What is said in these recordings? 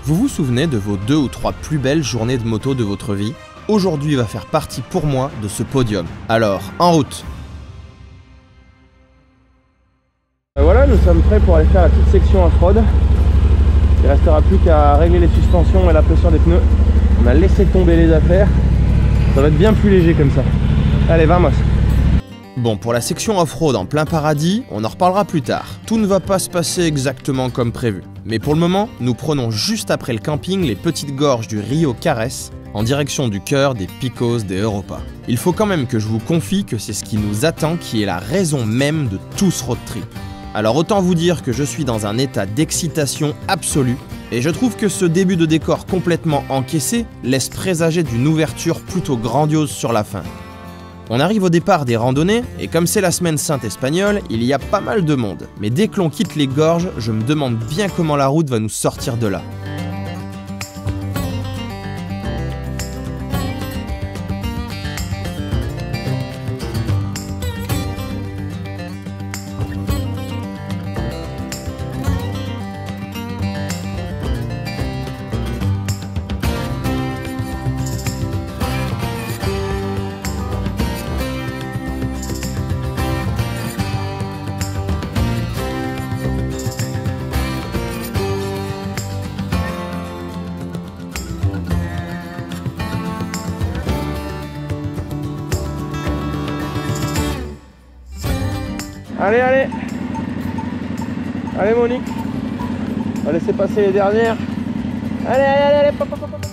Vous vous souvenez de vos 2 ou 3 plus belles journées de moto de votre vie? Aujourd'hui va faire partie pour moi de ce podium. Alors, en route! Voilà, nous sommes prêts pour aller faire la petite section off-road. Il ne restera plus qu'à régler les suspensions et la pression des pneus. On a laissé tomber les affaires. Ça va être bien plus léger comme ça. Allez, vamos! Bon, pour la section off-road en plein paradis, on en reparlera plus tard. Tout ne va pas se passer exactement comme prévu. Mais pour le moment, nous prenons juste après le camping les petites gorges du Rio Carès, en direction du cœur des Picos de Europa. Il faut quand même que je vous confie que c'est ce qui nous attend qui est la raison même de tout ce road trip. Alors autant vous dire que je suis dans un état d'excitation absolue, et je trouve que ce début de décor complètement encaissé laisse présager d'une ouverture plutôt grandiose sur la fin. On arrive au départ des randonnées, et comme c'est la semaine sainte espagnole, il y a pas mal de monde. Mais dès que l'on quitte les gorges, je me demande bien comment la route va nous sortir de là. Allez, allez! Allez, Monique! On va laisser passer les dernières. Allez, allez, allez, pop, pop, pop, pop.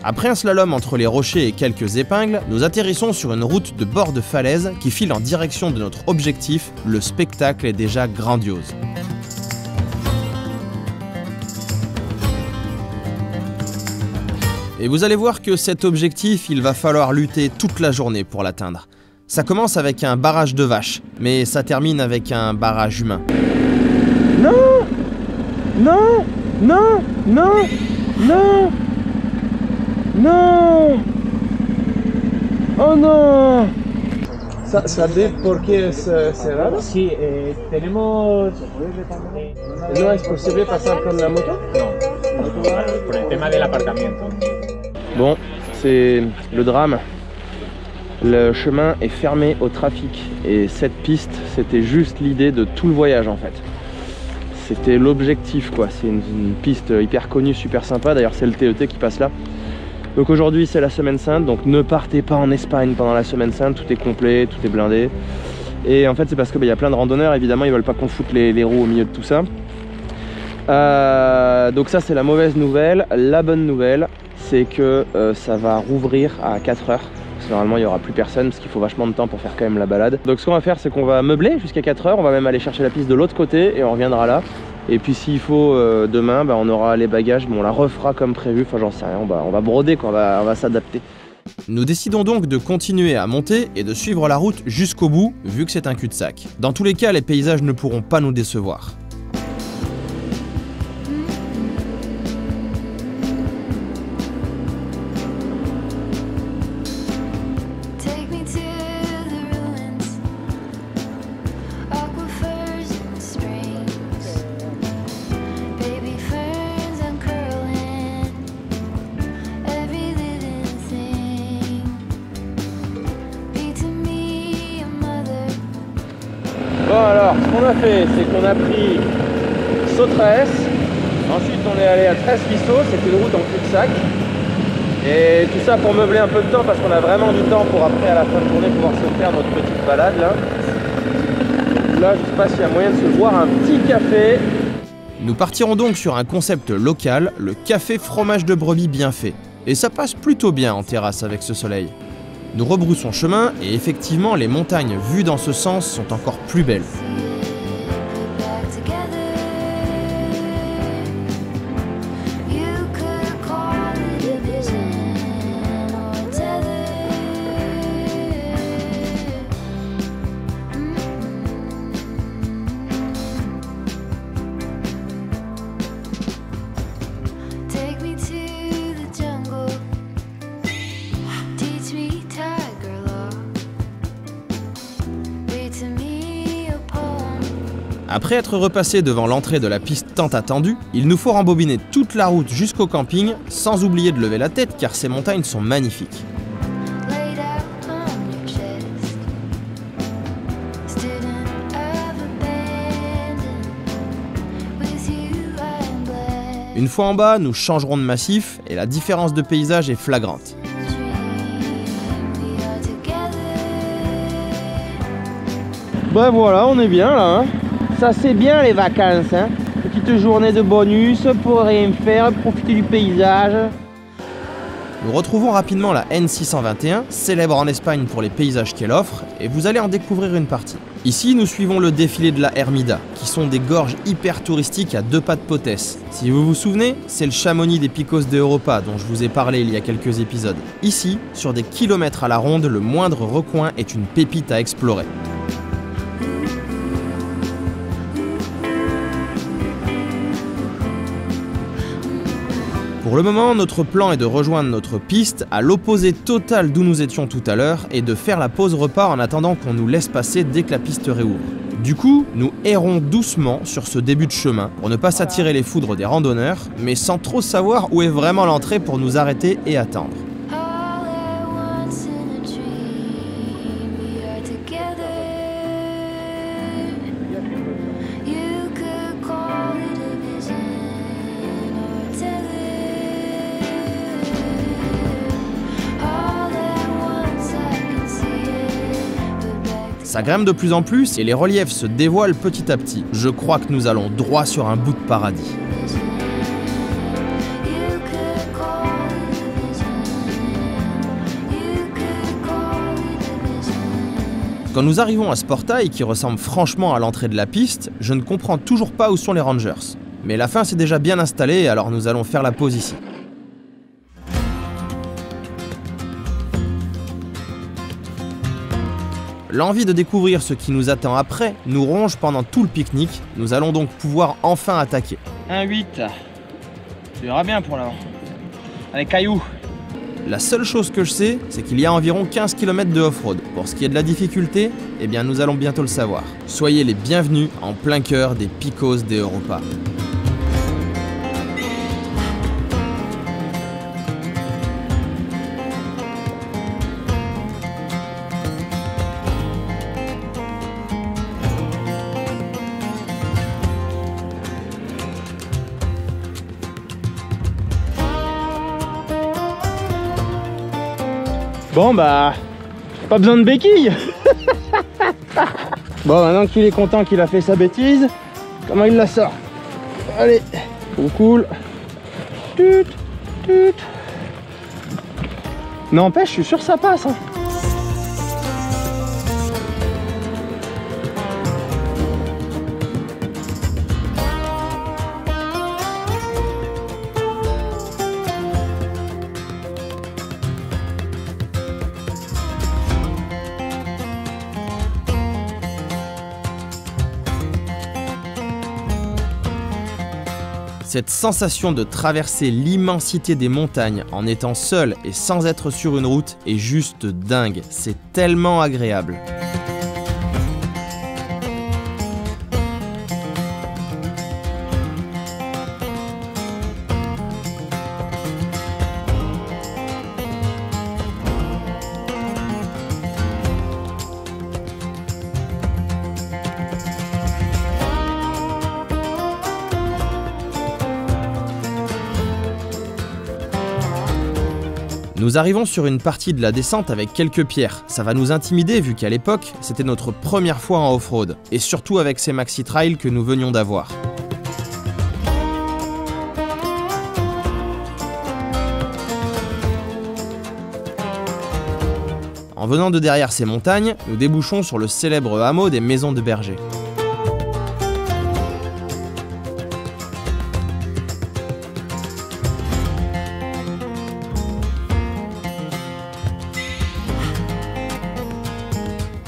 Après un slalom entre les rochers et quelques épingles, nous atterrissons sur une route de bord de falaise qui file en direction de notre objectif. Le spectacle est déjà grandiose. Et vous allez voir que cet objectif, il va falloir lutter toute la journée pour l'atteindre. Ça commence avec un barrage de vaches, mais ça termine avec un barrage humain. Non! Non! Non! Non! Non! Non! Oh non! ¿Sabes por qué es cerrado? Sí, tenemos... ¿No es posible pasar con la moto? No, por el tema del aparcamiento. Bon, c'est le drame. Le chemin est fermé au trafic et cette piste, c'était juste l'idée de tout le voyage en fait. C'était l'objectif quoi, c'est une piste hyper connue, super sympa, d'ailleurs c'est le TET qui passe là. Donc aujourd'hui c'est la semaine sainte, donc ne partez pas en Espagne pendant la semaine sainte, tout est complet, tout est blindé. Et en fait c'est parce qu'il y a plein de randonneurs, évidemment ils veulent pas qu'on foute les roues au milieu de tout ça. Donc ça c'est la mauvaise nouvelle. La bonne nouvelle c'est que ça va rouvrir à 4 heures. Parce que normalement il n'y aura plus personne parce qu'il faut vachement de temps pour faire quand même la balade. Donc ce qu'on va faire c'est qu'on va meubler jusqu'à 4 heures, on va même aller chercher la piste de l'autre côté et on reviendra là. Et puis s'il faut demain, on aura les bagages, mais on la refera comme prévu, enfin j'en sais rien, on va broder quoi, on va s'adapter. Nous décidons donc de continuer à monter et de suivre la route jusqu'au bout, vu que c'est un cul-de-sac. Dans tous les cas, les paysages ne pourront pas nous décevoir. Bon alors, ce qu'on a fait, c'est qu'on a pris Sautrès, ensuite on est allé à Tres-Visso, c'était une route en cul-de-sac. Et tout ça pour meubler un peu de temps, parce qu'on a vraiment du temps pour après, à la fin de journée, pouvoir se faire notre petite balade là. Là, je sais pas s'il y a moyen de se boire un petit café. Nous partirons donc sur un concept local, le café fromage de brebis bien fait. Et ça passe plutôt bien en terrasse avec ce soleil. Nous rebroussons chemin et effectivement les montagnes vues dans ce sens sont encore plus belles. Take me to the jungle, teach me tiger love. Après être repassé devant l'entrée de la piste tant attendue, il nous faut rembobiner toute la route jusqu'au camping, sans oublier de lever la tête car ces montagnes sont magnifiques. Une fois en bas, nous changerons de massif et la différence de paysage est flagrante. Ben voilà, on est bien là. Hein. Ça c'est bien les vacances. Hein. Petite journée de bonus pour rien faire, profiter du paysage. Nous retrouvons rapidement la N621, célèbre en Espagne pour les paysages qu'elle offre, et vous allez en découvrir une partie. Ici, nous suivons le défilé de la Ermida, qui sont des gorges hyper touristiques à 2 pas de Potés. Si vous vous souvenez, c'est le Chamonix des Picos de Europa dont je vous ai parlé il y a quelques épisodes. Ici, sur des kilomètres à la ronde, le moindre recoin est une pépite à explorer. Pour le moment, notre plan est de rejoindre notre piste à l'opposé total d'où nous étions tout à l'heure et de faire la pause repas en attendant qu'on nous laisse passer dès que la piste réouvre. Du coup, nous errons doucement sur ce début de chemin pour ne pas s'attirer les foudres des randonneurs, mais sans trop savoir où est vraiment l'entrée pour nous arrêter et attendre. Ça grimpe de plus en plus et les reliefs se dévoilent petit à petit. Je crois que nous allons droit sur un bout de paradis. Quand nous arrivons à ce portail qui ressemble franchement à l'entrée de la piste, je ne comprends toujours pas où sont les rangers. Mais la fin s'est déjà bien installée, alors nous allons faire la pause ici. L'envie de découvrir ce qui nous attend après nous ronge pendant tout le pique-nique. Nous allons donc pouvoir enfin attaquer. 1,8. Tu verras bien pour l'avant. Allez, cailloux. La seule chose que je sais, c'est qu'il y a environ 15 km de off-road. Pour ce qui est de la difficulté, eh bien nous allons bientôt le savoir. Soyez les bienvenus en plein cœur des Picos de Europa. Bon bah, pas besoin de béquilles. Bon, maintenant qu'il est content qu'il a fait sa bêtise, comment il la sort? Allez, cool. Tut, tut. N'empêche, je suis sûr que ça passe. Hein. Cette sensation de traverser l'immensité des montagnes en étant seul et sans être sur une route est juste dingue. C'est tellement agréable. Nous arrivons sur une partie de la descente avec quelques pierres. Ça va nous intimider vu qu'à l'époque, c'était notre première fois en off-road. Et surtout avec ces maxi trails que nous venions d'avoir. En venant de derrière ces montagnes, nous débouchons sur le célèbre hameau des Maisons de Berger.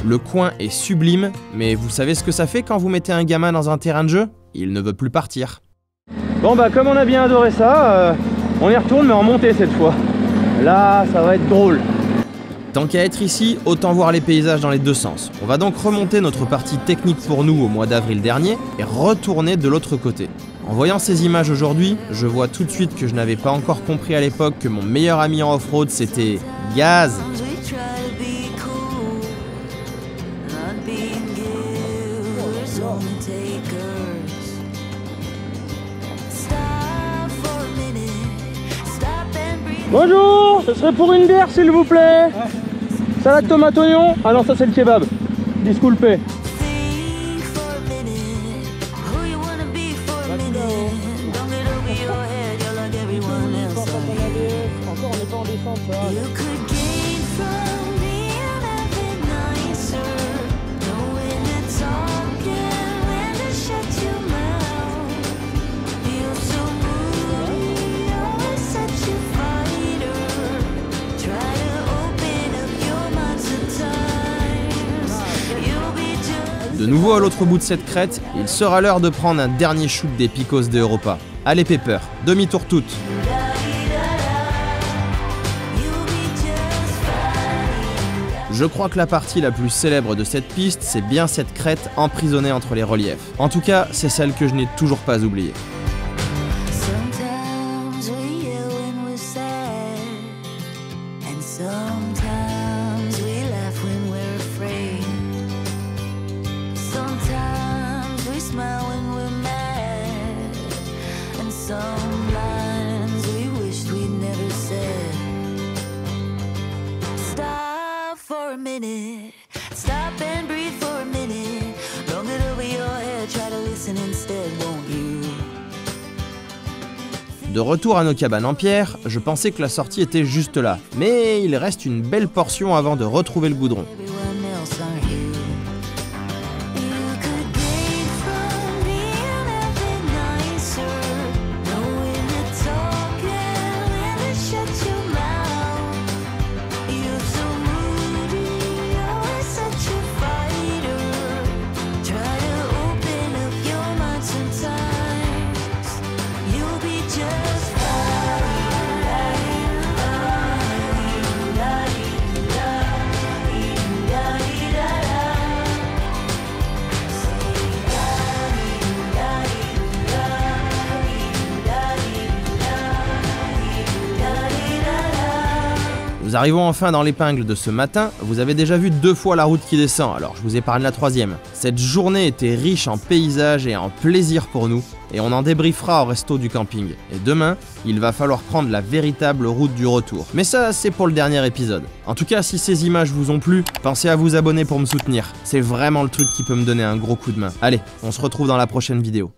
Le coin est sublime, mais vous savez ce que ça fait quand vous mettez un gamin dans un terrain de jeu? Il ne veut plus partir. Bon bah comme on a bien adoré ça, on y retourne mais en montée cette fois. Là ça va être drôle. Tant qu'à être ici, autant voir les paysages dans les deux sens. On va donc remonter notre partie technique pour nous au mois d'avril dernier et retourner de l'autre côté. En voyant ces images aujourd'hui, je vois tout de suite que je n'avais pas encore compris à l'époque que mon meilleur ami en off-road c'était Gaz. Bonjour, ce serait pour une bière s'il vous plaît. Salade tomate oignon. Ah non, ça c'est le kebab. Disculpe. Encore on n'est pas en descente, ça. De nouveau à l'autre bout de cette crête, il sera l'heure de prendre un dernier shoot des Picos de Europa. Allez Pepper, demi-tour toute. Je crois que la partie la plus célèbre de cette piste, c'est bien cette crête emprisonnée entre les reliefs. En tout cas, c'est celle que je n'ai toujours pas oubliée. De retour à nos cabanes en pierre, je pensais que la sortie était juste là, mais il reste une belle portion avant de retrouver le goudron. Nous arrivons enfin dans l'épingle de ce matin, vous avez déjà vu 2 fois la route qui descend, alors je vous épargne la 3e. Cette journée était riche en paysages et en plaisir pour nous, et on en débriefera au resto du camping. Et demain, il va falloir prendre la véritable route du retour. Mais ça, c'est pour le dernier épisode. En tout cas, si ces images vous ont plu, pensez à vous abonner pour me soutenir. C'est vraiment le truc qui peut me donner un gros coup de main. Allez, on se retrouve dans la prochaine vidéo.